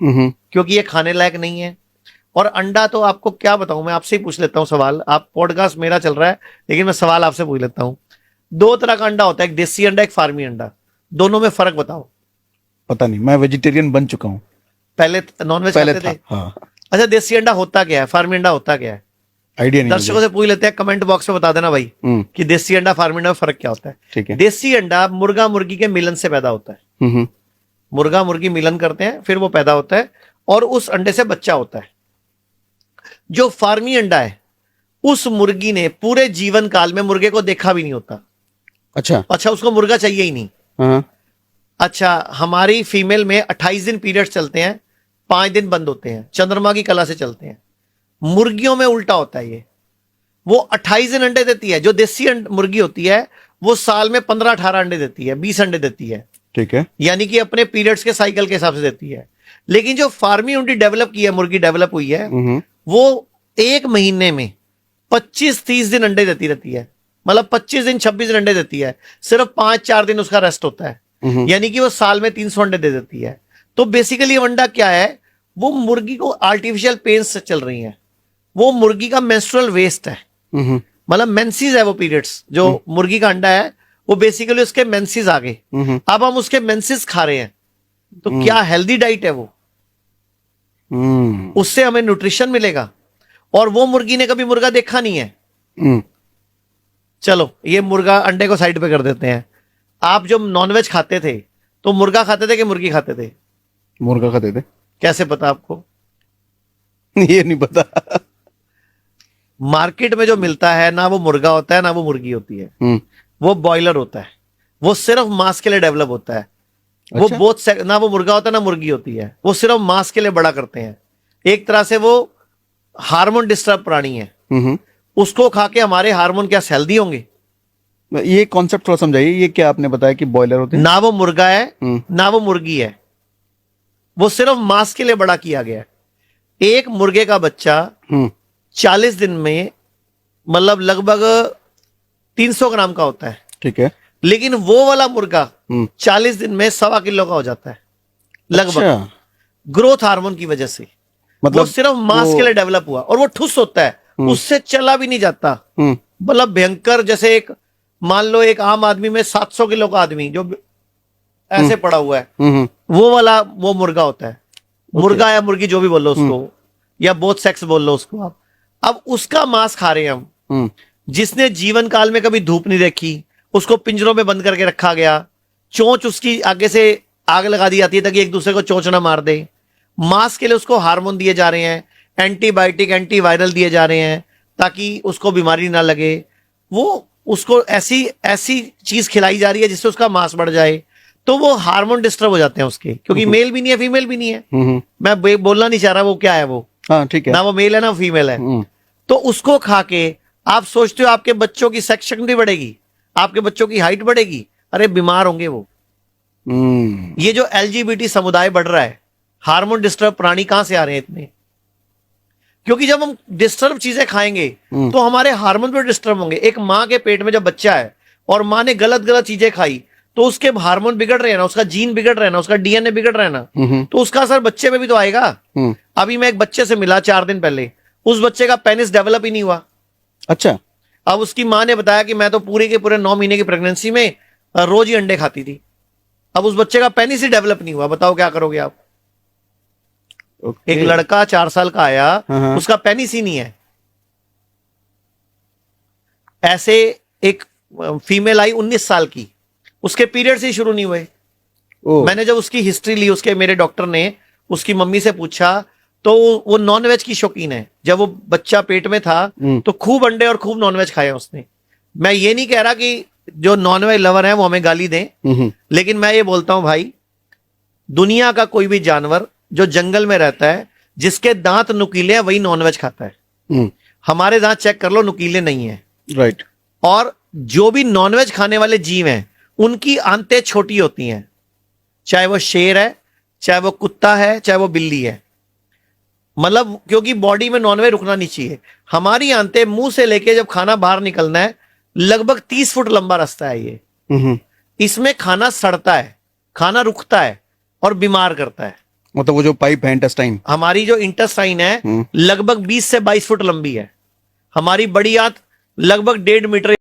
क्योंकि ये खाने लायक नहीं है। और अंडा तो आपको क्या बताऊं, मैं आपसे ही पूछ लेता हूं सवाल, आप पॉडकास्ट मेरा चल रहा है लेकिन मैं सवाल आपसे पूछ लेता हूं। दो तरह का अंडा होता है, एक देसी अंडा एक फार्मी अंडा, दोनों में फर्क बताओ। पता नहीं, मैं वेजिटेरियन बन चुका हूँ। पहले नॉनवेज पहले खाते था, थे? हाँ। अच्छा, देसी अंडा होता क्या है, फार्मी अंडा होता क्या है? आइडिया नहीं दर्शकों मुझे। से पूछ लेते हैं, कमेंट बॉक्स में बता देना भाई कि देसी अंडा फार्मी अंडा में फर्क क्या होता है। ठीक है। देसी अंडा मुर्गा मुर्गी के मिलन से पैदा होता है। मुर्गा मुर्गी मिलन करते हैं, फिर वो पैदा होता है और उस अंडे से बच्चा होता है। जो फार्मी अंडा है, उस मुर्गी ने पूरे जीवन काल में मुर्गे को देखा भी नहीं होता। अच्छा, उसको मुर्गा चाहिए ही नहीं। हाँ। अच्छा, हमारी फीमेल में 28 दिन पीरियड्स चलते हैं, 5 दिन बंद होते हैं, चंद्रमा की कला से चलते हैं। मुर्गियों में उल्टा होता है ये, वो 28 दिन अंडे देती है। जो देसी मुर्गी होती है वो साल में 15-18 अंडे देती है, 20 अंडे देती है। ठीक है। यानी कि अपने पीरियड्स के साइकिल के हिसाब से देती है। लेकिन जो फार्मी उनकी डेवलप की है, मुर्गी डेवलप हुई है, वो एक महीने में 25-30 दिन अंडे देती रहती है। मतलब 25 दिन 26 दिन अंडे देती है, सिर्फ 5-4 दिन उसका रेस्ट होता है। यानी कि वो साल में 300 अंडे दे देती है। तो बेसिकली अंडा क्या है, वो मुर्गी को आर्टिफिशियल पेन्स से चल रही है, वो मुर्गी का मेंस्ट्रुअल वेस्ट है। मतलब मेंसेस है वो पीरियड्स, जो मुर्गी का अंडा है वो बेसिकली उसके मेंसेस आ गए। अब हम उसके मेंसेस खा रहे हैं, तो क्या हेल्दी डाइट है वो? उससे हमें न्यूट्रिशन मिलेगा। और वो मुर्गी ने कभी मुर्गा देखा नहीं है। चलो ये मुर्गा अंडे को साइड पे कर देते हैं। आप जब नॉनवेज खाते थे तो मुर्गा खाते थे कि मुर्गी खाते थे? मुर्गा खाते थे। कैसे पता आपको? ये नहीं पता। मार्केट में जो मिलता है ना वो मुर्गा होता है ना वो मुर्गी होती है, वो बॉयलर होता है। वो सिर्फ मांस के लिए डेवलप होता है। वो अच्छा? बहुत ना वो मुर्गा होता है ना मुर्गी होती है, वो सिर्फ मांस के लिए बड़ा करते हैं। एक तरह से वो हार्मोन डिस्टर्ब प्राणी है। उसको खा के हमारे हार्मोन क्या हेल्दी होंगे? ये कॉन्सेप्ट थोड़ा समझाइए, ये क्या आपने बताया कि बॉयलर होते हैं? ना वो मुर्गा है ना वो मुर्गी है, वो सिर्फ मांस के लिए बड़ा किया गया है। एक मुर्गे का बच्चा 40 दिन में मतलब लगभग 300 ग्राम का होता है। ठीक है। लेकिन वो वाला मुर्गा 40 दिन में 1.25 किलो का हो जाता है लगभग। अच्छा। ग्रोथ हार्मोन की वजह से। मतलब वो सिर्फ मांस के लिए डेवलप हुआ और वो ठुस होता है, उससे चला भी नहीं जाता। मतलब भयंकर, जैसे एक मान लो एक आम आदमी में 700 किलो का आदमी जो ऐसे पड़ा हुआ है, वो वाला वो मुर्गा होता है। मुर्गा या मुर्गी जो भी बोल लो उसको, या बोथ सेक्स बोल लो उसको आप। अब उसका मांस खा रहे हैं हम। जिसने जीवन काल में कभी धूप नहीं देखी, उसको पिंजरों में बंद करके रखा गया, चोंच उसकी आगे से आग लगा दी जाती है ताकि एक दूसरे को चोंच ना मार दे। मांस के लिए उसको हार्मोन दिए जा रहे हैं, एंटीबायोटिक एंटीवायरल दिए जा रहे हैं ताकि उसको बीमारी ना लगे। वो उसको ऐसी ऐसी चीज खिलाई जा रही है जिससे उसका मांस बढ़ जाए। तो वो हार्मोन डिस्टर्ब हो जाते हैं उसके, क्योंकि मेल भी नहीं है फीमेल भी नहीं है। मैं बोलना नहीं चाह रहा वो क्या है वो। हाँ ठीक है। ना वो मेल है ना फीमेल है। तो उसको खा के आप सोचते हो आपके बच्चों की सेक्स शक्ति बढ़ेगी, आपके बच्चों की हाइट बढ़ेगी? अरे बीमार होंगे वो। ये जो एलजीबीटी समुदाय बढ़ रहा है, हार्मोन डिस्टर्ब प्राणी कहां से आ रहे हैं इतने? क्योंकि जब हम डिस्टर्ब चीजें खाएंगे तो हमारे हार्मोन भी डिस्टर्ब होंगे। एक माँ के पेट में जब बच्चा है और माँ ने गलत गलत चीजें खाई तो उसके हार्मोन बिगड़ रहे हैं ना, उसका जीन बिगड़ रहा है ना, उसका डीएनए बिगड़ रहा है ना, तो उसका असर बच्चे पे भी तो आएगा। अभी मैं एक बच्चे से मिला 4 दिन पहले, उस बच्चे का पेनिस डेवलप ही नहीं हुआ। अच्छा। अब उसकी माँ ने बताया कि मैं तो पूरे के पूरे 9 महीने की प्रेगनेंसी में रोज ही अंडे खाती थी। अब उस बच्चे का पेनिस ही डेवलप नहीं हुआ, बताओ क्या करोगे आप? एक लड़का 4 साल का आया, उसका पेनिस ही नहीं है। ऐसे एक फीमेल आई 19 साल की, उसके पीरियड्स ही शुरू नहीं हुए। मैंने जब उसकी हिस्ट्री ली, उसके मेरे डॉक्टर ने उसकी मम्मी से पूछा तो वो नॉनवेज की शौकीन है। जब वो बच्चा पेट में था तो खूब अंडे और खूब नॉनवेज खाया उसने। मैं ये नहीं कह रहा कि जो नॉनवेज लवर है वो हमें गाली दें, लेकिन मैं ये बोलता हूं भाई, दुनिया का कोई भी जानवर जो जंगल में रहता है जिसके दांत नुकीले हैं वही नॉनवेज खाता है। हमारे दांत चेक कर लो, नुकीले नहीं है। राइट। और जो भी नॉनवेज खाने वाले जीव हैं उनकी आंतें छोटी होती हैं, चाहे वो शेर है, चाहे वो कुत्ता है, चाहे वो बिल्ली है। मतलब क्योंकि बॉडी में नॉनवेज रुकना नहीं चाहिए। हमारी आंतें मुंह से लेके जब खाना बाहर निकलना है, लगभग 30 फुट लंबा रास्ता है ये। इसमें खाना सड़ता है, खाना रुकता है और बीमार करता है। मतलब वो जो पाइप है इंटेस्टाइन, हमारी जो इंटेस्टाइन है लगभग 20 से 22 फुट लंबी है। हमारी बड़ी आंत लगभग 1.5 मीटर